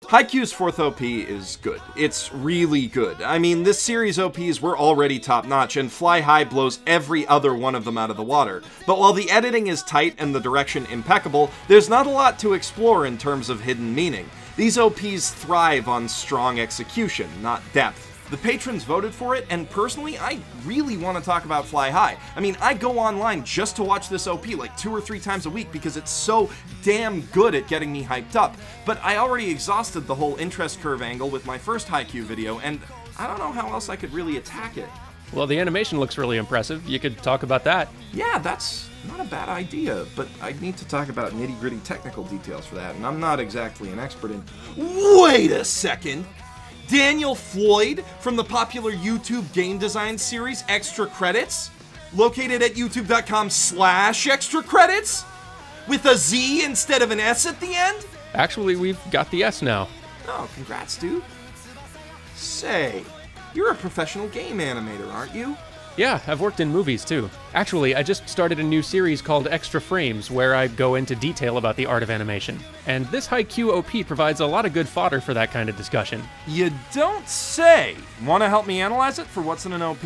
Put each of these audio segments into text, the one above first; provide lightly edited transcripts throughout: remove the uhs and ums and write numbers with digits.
Haikyuu's fourth OP is good. It's really good. I mean, this series' OPs were already top-notch, and Fly High blows every other one of them out of the water. But while the editing is tight and the direction impeccable, there's not a lot to explore in terms of hidden meaning. These OPs thrive on strong execution, not depth. The patrons voted for it, and personally, I really want to talk about Fly High. I mean, I go online just to watch this OP like 2 or 3 times a week because it's so damn good at getting me hyped up. But I already exhausted the whole interest curve angle with my first Haikyuu video, and I don't know how else I could really attack it. Well, the animation looks really impressive. You could talk about that. Yeah, that's not a bad idea, but I'd need to talk about nitty-gritty technical details for that, and I'm not exactly an expert in... Wait a second! Daniel Floyd from the popular YouTube game design series Extra Credits, located at youtube.com/extra credits, with a Z instead of an S at the end? Actually, we've got the S now. Oh, congrats, dude. Say, you're a professional game animator, aren't you? Yeah, I've worked in movies too. Actually, I just started a new series called Extra Frames, where I go into detail about the art of animation. And this Haikyuu OP provides a lot of good fodder for that kind of discussion. You don't say! Want to help me analyze it for what's in an OP?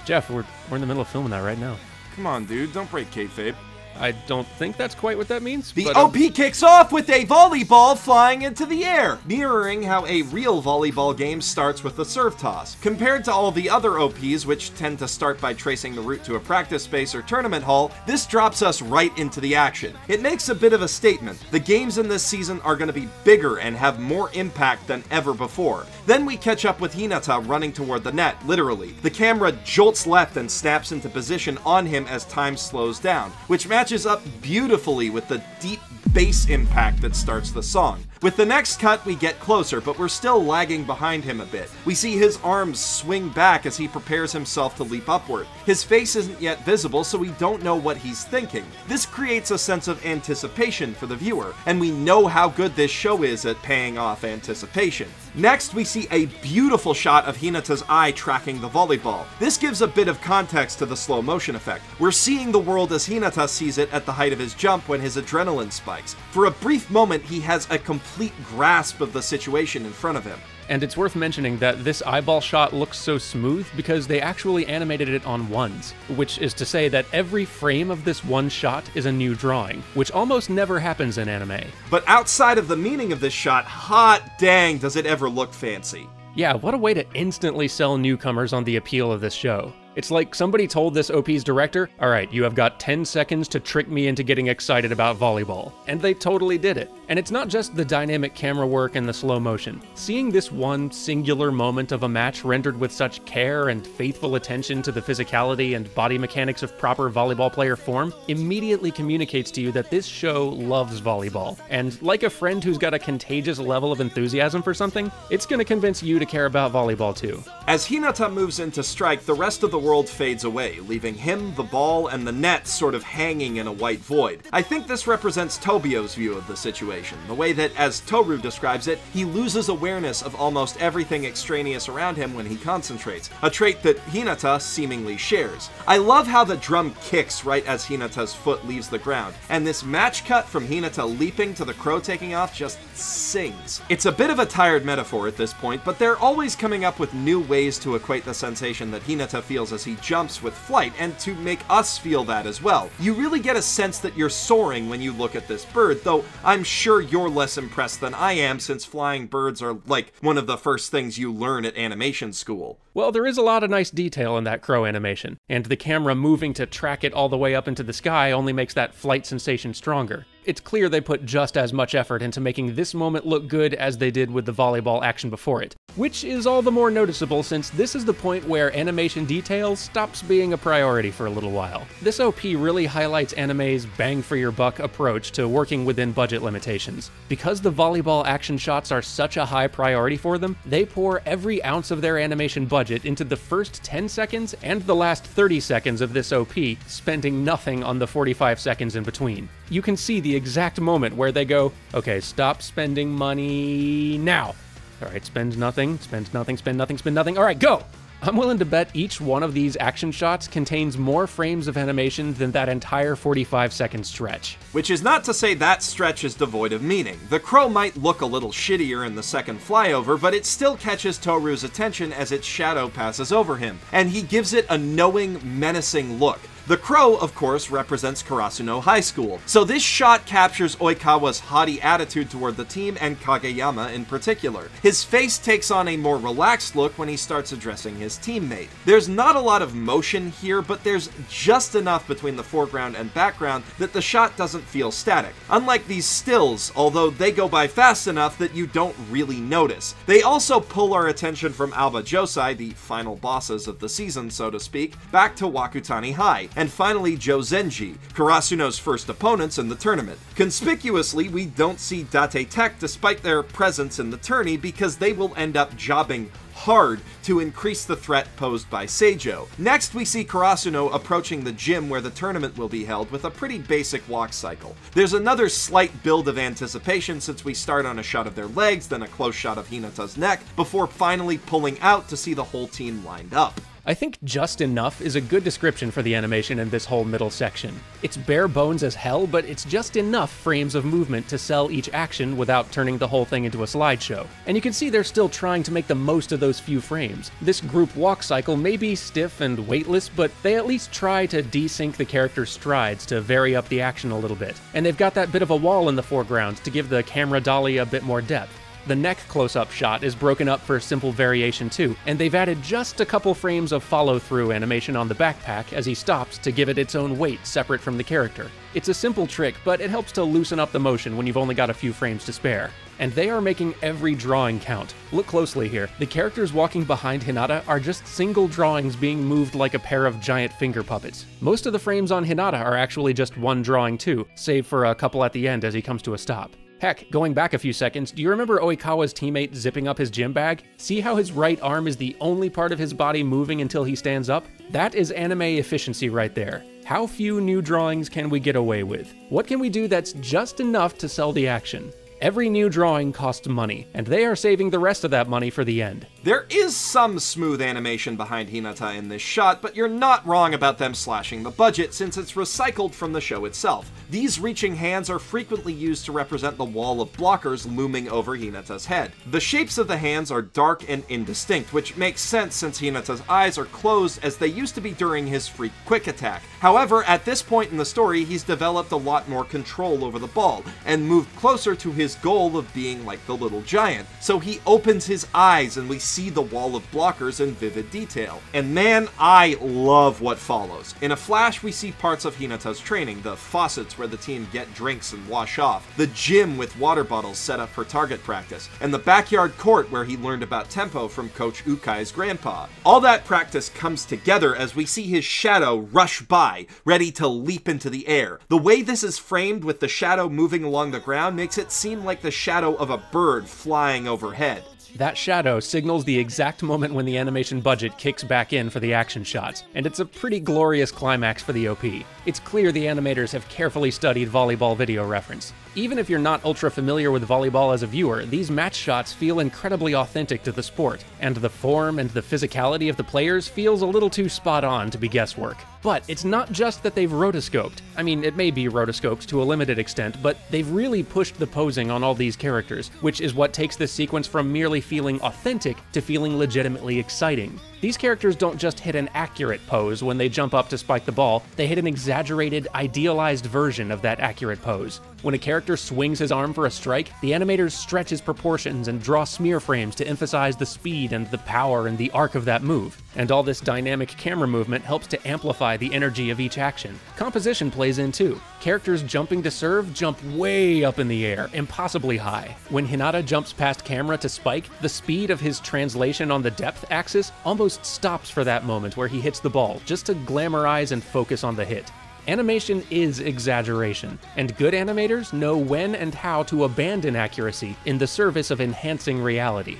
Jeff, we're in the middle of filming that right now. Come on, dude, don't break kayfabe. I don't think that's quite what that means. The OP kicks off with a volleyball flying into the air, mirroring how a real volleyball game starts with a serve toss. Compared to all the other OPs, which tend to start by tracing the route to a practice space or tournament hall, this drops us right into the action. It makes a bit of a statement. The games in this season are going to be bigger and have more impact than ever before. Then we catch up with Hinata running toward the net, literally. The camera jolts left and snaps into position on him as time slows down, which matches up beautifully with the deep bass impact that starts the song. With the next cut, we get closer, but we're still lagging behind him a bit. We see his arms swing back as he prepares himself to leap upward. His face isn't yet visible, so we don't know what he's thinking. This creates a sense of anticipation for the viewer, and we know how good this show is at paying off anticipation. Next, we see a beautiful shot of Hinata's eye tracking the volleyball. This gives a bit of context to the slow motion effect. We're seeing the world as Hinata sees it at the height of his jump when his adrenaline spikes. For a brief moment, he has a complete grasp of the situation in front of him. And it's worth mentioning that this eyeball shot looks so smooth because they actually animated it on ones, which is to say that every frame of this one shot is a new drawing, which almost never happens in anime. But outside of the meaning of this shot, hot dang does it ever look fancy. Yeah, what a way to instantly sell newcomers on the appeal of this show. It's like somebody told this OP's director, alright, you have got 10 seconds to trick me into getting excited about volleyball. And they totally did it. And it's not just the dynamic camera work and the slow motion. Seeing this one singular moment of a match rendered with such care and faithful attention to the physicality and body mechanics of proper volleyball player form immediately communicates to you that this show loves volleyball. And like a friend who's got a contagious level of enthusiasm for something, it's gonna convince you to care about volleyball too. As Hinata moves into strike, the rest of the world fades away, leaving him, the ball, and the net sort of hanging in a white void. I think this represents Tobio's view of the situation, the way that, as Toru describes it, he loses awareness of almost everything extraneous around him when he concentrates, a trait that Hinata seemingly shares. I love how the drum kicks right as Hinata's foot leaves the ground, and this match cut from Hinata leaping to the crow taking off just sings. It's a bit of a tired metaphor at this point, but they're always coming up with new ways to equate the sensation that Hinata feels as he jumps with flight, and to make us feel that as well. You really get a sense that you're soaring when you look at this bird, though I'm sure you're less impressed than I am, since flying birds are like one of the first things you learn at animation school. Well, there is a lot of nice detail in that crow animation, and the camera moving to track it all the way up into the sky only makes that flight sensation stronger. It's clear they put just as much effort into making this moment look good as they did with the volleyball action before it, which is all the more noticeable since this is the point where animation detail stops being a priority for a little while. This OP really highlights anime's bang-for-your-buck approach to working within budget limitations. Because the volleyball action shots are such a high priority for them, they pour every ounce of their animation budget into the first 10 seconds and the last 30 seconds of this OP, spending nothing on the 45 seconds in between. You can see the exact moment where they go, okay, stop spending money now. All right, spend nothing, spend nothing, spend nothing, spend nothing. All right, go! I'm willing to bet each one of these action shots contains more frames of animation than that entire 45-second stretch. Which is not to say that stretch is devoid of meaning. The crow might look a little shittier in the second flyover, but it still catches Toru's attention as its shadow passes over him, and he gives it a knowing, menacing look. The crow, of course, represents Karasuno High School, so this shot captures Oikawa's haughty attitude toward the team and Kageyama in particular. His face takes on a more relaxed look when he starts addressing his teammate. There's not a lot of motion here, but there's just enough between the foreground and background that the shot doesn't feel static. Unlike these stills, although they go by fast enough that you don't really notice. They also pull our attention from Alba Josei, the final bosses of the season, so to speak, back to Wakutani High, and finally Jozenji, Karasuno's first opponents in the tournament. Conspicuously, we don't see Date Tech despite their presence in the tourney because they will end up jobbing hard to increase the threat posed by Seijo. Next, we see Karasuno approaching the gym where the tournament will be held with a pretty basic walk cycle. There's another slight build of anticipation since we start on a shot of their legs, then a close shot of Hinata's neck, before finally pulling out to see the whole team lined up. I think just enough is a good description for the animation in this whole middle section. It's bare bones as hell, but it's just enough frames of movement to sell each action without turning the whole thing into a slideshow. And you can see they're still trying to make the most of those few frames. This group walk cycle may be stiff and weightless, but they at least try to desync the character's strides to vary up the action a little bit. And they've got that bit of a wall in the foreground to give the camera dolly a bit more depth. The neck close-up shot is broken up for simple variation too, and they've added just a couple frames of follow-through animation on the backpack as he stops to give it its own weight separate from the character. It's a simple trick, but it helps to loosen up the motion when you've only got a few frames to spare. And they are making every drawing count. Look closely here. The characters walking behind Hinata are just single drawings being moved like a pair of giant finger puppets. Most of the frames on Hinata are actually just one drawing too, save for a couple at the end as he comes to a stop. Heck, going back a few seconds, do you remember Oikawa's teammate zipping up his gym bag? See how his right arm is the only part of his body moving until he stands up? That is anime efficiency right there. How few new drawings can we get away with? What can we do that's just enough to sell the action? Every new drawing costs money, and they are saving the rest of that money for the end. There is some smooth animation behind Hinata in this shot, but you're not wrong about them slashing the budget since it's recycled from the show itself. These reaching hands are frequently used to represent the wall of blockers looming over Hinata's head. The shapes of the hands are dark and indistinct, which makes sense since Hinata's eyes are closed as they used to be during his freak quick attack. However, at this point in the story, he's developed a lot more control over the ball, and moved closer to his goal of being like the little giant. So he opens his eyes and we see the wall of blockers in vivid detail. And man, I love what follows. In a flash, we see parts of Hinata's training, the faucets where the team get drinks and wash off, the gym with water bottles set up for target practice, and the backyard court where he learned about tempo from Coach Ukai's grandpa. All that practice comes together as we see his shadow rush by, ready to leap into the air. The way this is framed with the shadow moving along the ground makes it seem like the shadow of a bird flying overhead. That shadow signals the exact moment when the animation budget kicks back in for the action shots, and it's a pretty glorious climax for the OP. It's clear the animators have carefully studied volleyball video reference. Even if you're not ultra familiar with volleyball as a viewer, these match shots feel incredibly authentic to the sport, and the form and the physicality of the players feels a little too spot on to be guesswork. But it's not just that they've rotoscoped. I mean, it may be rotoscoped to a limited extent, but they've really pushed the posing on all these characters, which is what takes this sequence from merely feeling authentic to feeling legitimately exciting. These characters don't just hit an accurate pose when they jump up to spike the ball, they hit an exaggerated, idealized version of that accurate pose. When a character swings his arm for a strike, the animators stretch his proportions and draw smear frames to emphasize the speed and the power and the arc of that move. And all this dynamic camera movement helps to amplify the energy of each action. Composition plays in too. Characters jumping to serve jump way up in the air, impossibly high. When Hinata jumps past camera to spike, the speed of his translation on the depth axis almost stops for that moment where he hits the ball, just to glamorize and focus on the hit. Animation is exaggeration, and good animators know when and how to abandon accuracy in the service of enhancing reality.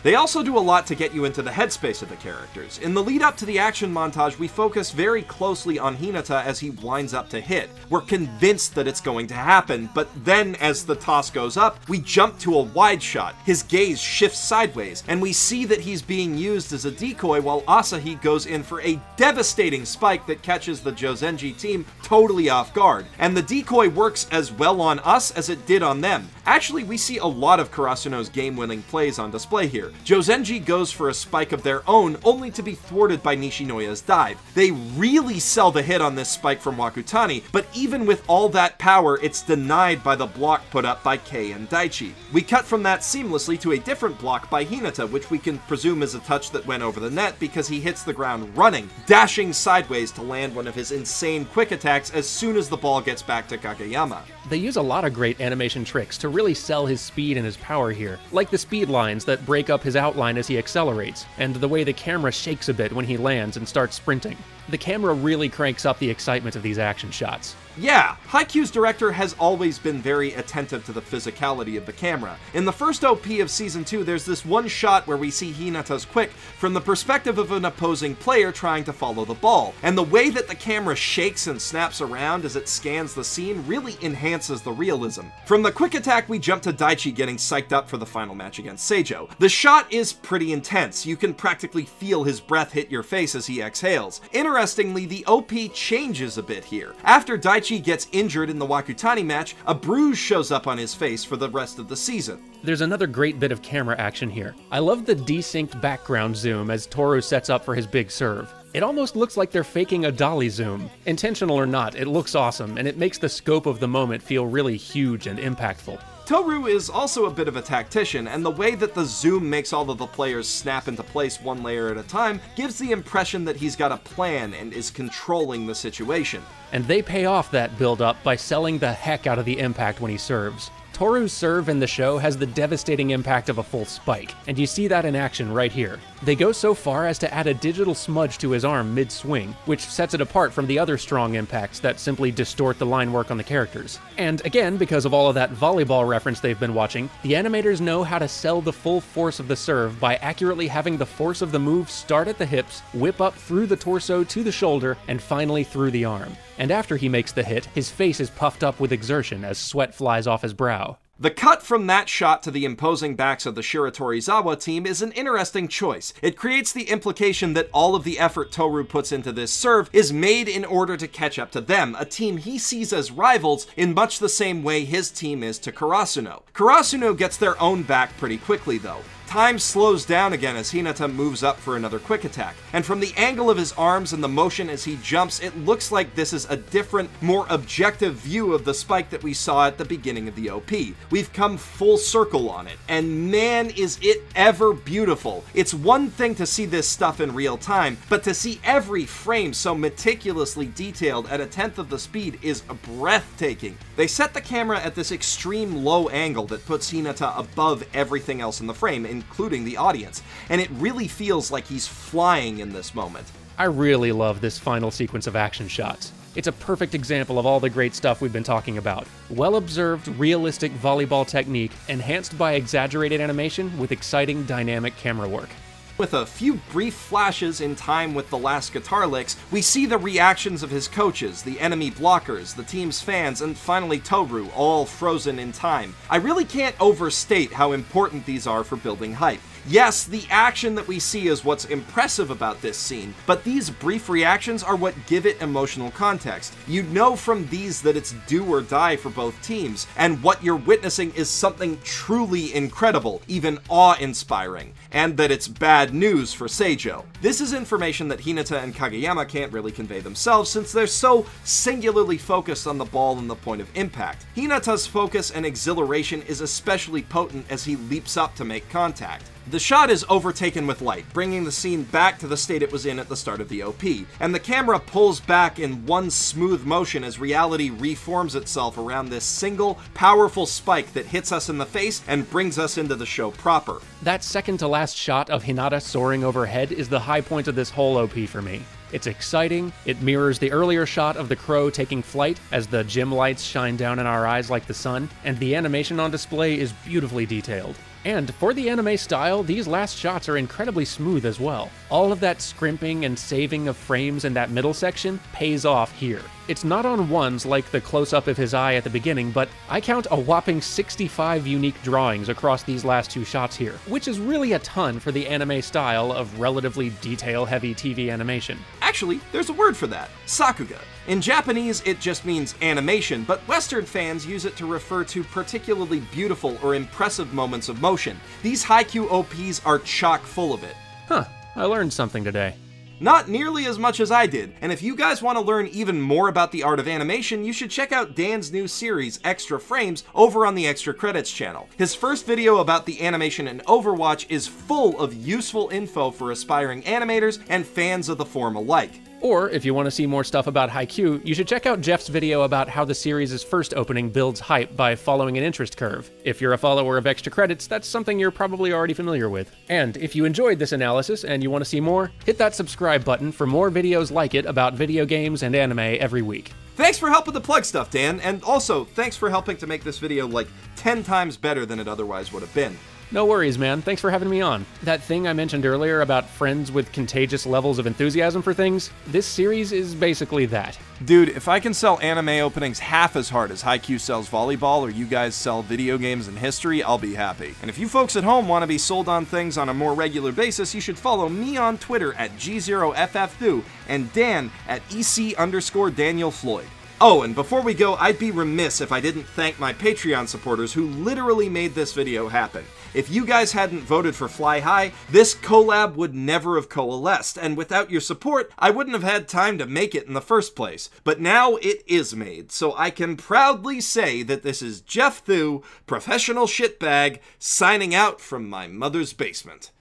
They also do a lot to get you into the headspace of the characters. In the lead up to the action montage, we focus very closely on Hinata as he winds up to hit. We're convinced that it's going to happen, but then as the toss goes up, we jump to a wide shot. His gaze shifts sideways, and we see that he's being used as a decoy while Asahi goes in for a devastating spike that catches the Jozenji team totally off guard. And the decoy works as well on us as it did on them. Actually, we see a lot of Karasuno's game-winning plays on display here. Jozenji goes for a spike of their own, only to be thwarted by Nishinoya's dive. They really sell the hit on this spike from Wakutani, but even with all that power, it's denied by the block put up by Kei and Daichi. We cut from that seamlessly to a different block by Hinata, which we can presume is a touch that went over the net because he hits the ground running, dashing sideways to land one of his insane quick attacks as soon as the ball gets back to Kageyama. They use a lot of great animation tricks to really sell his speed and his power here, like the speed lines that break up his outline as he accelerates, and the way the camera shakes a bit when he lands and starts sprinting. The camera really cranks up the excitement of these action shots. Yeah, Haikyuu's director has always been very attentive to the physicality of the camera. In the first OP of Season 2, there's this one shot where we see Hinata's quick from the perspective of an opposing player trying to follow the ball, and the way that the camera shakes and snaps around as it scans the scene really enhances the realism. From the quick attack, we jump to Daichi getting psyched up for the final match against Seijo. The shot is pretty intense. You can practically feel his breath hit your face as he exhales. Interestingly, the OP changes a bit here. After Daichi gets injured in the Wakutani match, a bruise shows up on his face for the rest of the season. There's another great bit of camera action here. I love the desynced background zoom as Toru sets up for his big serve. It almost looks like they're faking a dolly zoom. Intentional or not, it looks awesome, and it makes the scope of the moment feel really huge and impactful. Toru is also a bit of a tactician, and the way that the zoom makes all of the players snap into place one layer at a time gives the impression that he's got a plan and is controlling the situation. And they pay off that build-up by selling the heck out of the impact when he serves. Toru's serve in the show has the devastating impact of a full spike, and you see that in action right here. They go so far as to add a digital smudge to his arm mid-swing, which sets it apart from the other strong impacts that simply distort the line work on the characters. And again, because of all of that volleyball reference they've been watching, the animators know how to sell the full force of the serve by accurately having the force of the move start at the hips, whip up through the torso to the shoulder, and finally through the arm. And after he makes the hit, his face is puffed up with exertion as sweat flies off his brow. The cut from that shot to the imposing backs of the Shiratorizawa team is an interesting choice. It creates the implication that all of the effort Toru puts into this serve is made in order to catch up to them, a team he sees as rivals in much the same way his team is to Karasuno. Karasuno gets their own back pretty quickly though. Time slows down again as Hinata moves up for another quick attack, and from the angle of his arms and the motion as he jumps, it looks like this is a different, more objective view of the spike that we saw at the beginning of the OP. We've come full circle on it, and man is it ever beautiful. It's one thing to see this stuff in real time, but to see every frame so meticulously detailed at a tenth of the speed is breathtaking. They set the camera at this extreme low angle that puts Hinata above everything else in the frame, including the audience, and it really feels like he's flying in this moment. I really love this final sequence of action shots. It's a perfect example of all the great stuff we've been talking about. Well-observed, realistic volleyball technique, enhanced by exaggerated animation with exciting, dynamic camera work. With a few brief flashes in time with the last guitar licks, we see the reactions of his coaches, the enemy blockers, the team's fans, and finally Toru, all frozen in time. I really can't overstate how important these are for building hype. Yes, the action that we see is what's impressive about this scene, but these brief reactions are what give it emotional context. You know from these that it's do or die for both teams, and what you're witnessing is something truly incredible, even awe-inspiring, and that it's bad news for Seijo. This is information that Hinata and Kageyama can't really convey themselves since they're so singularly focused on the ball and the point of impact. Hinata's focus and exhilaration is especially potent as he leaps up to make contact. The shot is overtaken with light, bringing the scene back to the state it was in at the start of the OP, and the camera pulls back in one smooth motion as reality reforms itself around this single, powerful spike that hits us in the face and brings us into the show proper. That second to last shot of Hinata soaring overhead is the high point of this whole OP for me. It's exciting, it mirrors the earlier shot of the crow taking flight as the gym lights shine down in our eyes like the sun, and the animation on display is beautifully detailed. And for the anime style, these last shots are incredibly smooth as well. All of that scrimping and saving of frames in that middle section pays off here. It's not on ones like the close-up of his eye at the beginning, but I count a whopping 65 unique drawings across these last two shots here, which is really a ton for the anime style of relatively detail-heavy TV animation. Actually, there's a word for that: sakuga. In Japanese, it just means animation, but Western fans use it to refer to particularly beautiful or impressive moments of motion. These Haikyuu OPs are chock full of it. Huh, I learned something today. Not nearly as much as I did, and if you guys want to learn even more about the art of animation, you should check out Dan's new series, Extra Frames, over on the Extra Credits channel. His first video about the animation in Overwatch is full of useful info for aspiring animators and fans of the form alike. Or, if you want to see more stuff about Haikyuu, you should check out Jeff's video about how the series' first opening builds hype by following an interest curve. If you're a follower of Extra Credits, that's something you're probably already familiar with. And if you enjoyed this analysis and you want to see more, hit that subscribe button for more videos like it about video games and anime every week. Thanks for helping to plug stuff, Dan, and also thanks for helping to make this video like 10 times better than it otherwise would have been. No worries, man. Thanks for having me on. That thing I mentioned earlier about friends with contagious levels of enthusiasm for things, this series is basically that. Dude, if I can sell anime openings half as hard as Haikyuu sells volleyball, or you guys sell video games and history, I'll be happy. And if you folks at home want to be sold on things on a more regular basis, you should follow me on Twitter at G0FFThu and Dan at EC_Daniel Floyd. Oh, and before we go, I'd be remiss if I didn't thank my Patreon supporters who literally made this video happen. If you guys hadn't voted for Fly High, this collab would never have coalesced, and without your support, I wouldn't have had time to make it in the first place. But now it is made, so I can proudly say that this is Jeff Thu, professional shitbag, signing out from my mother's basement.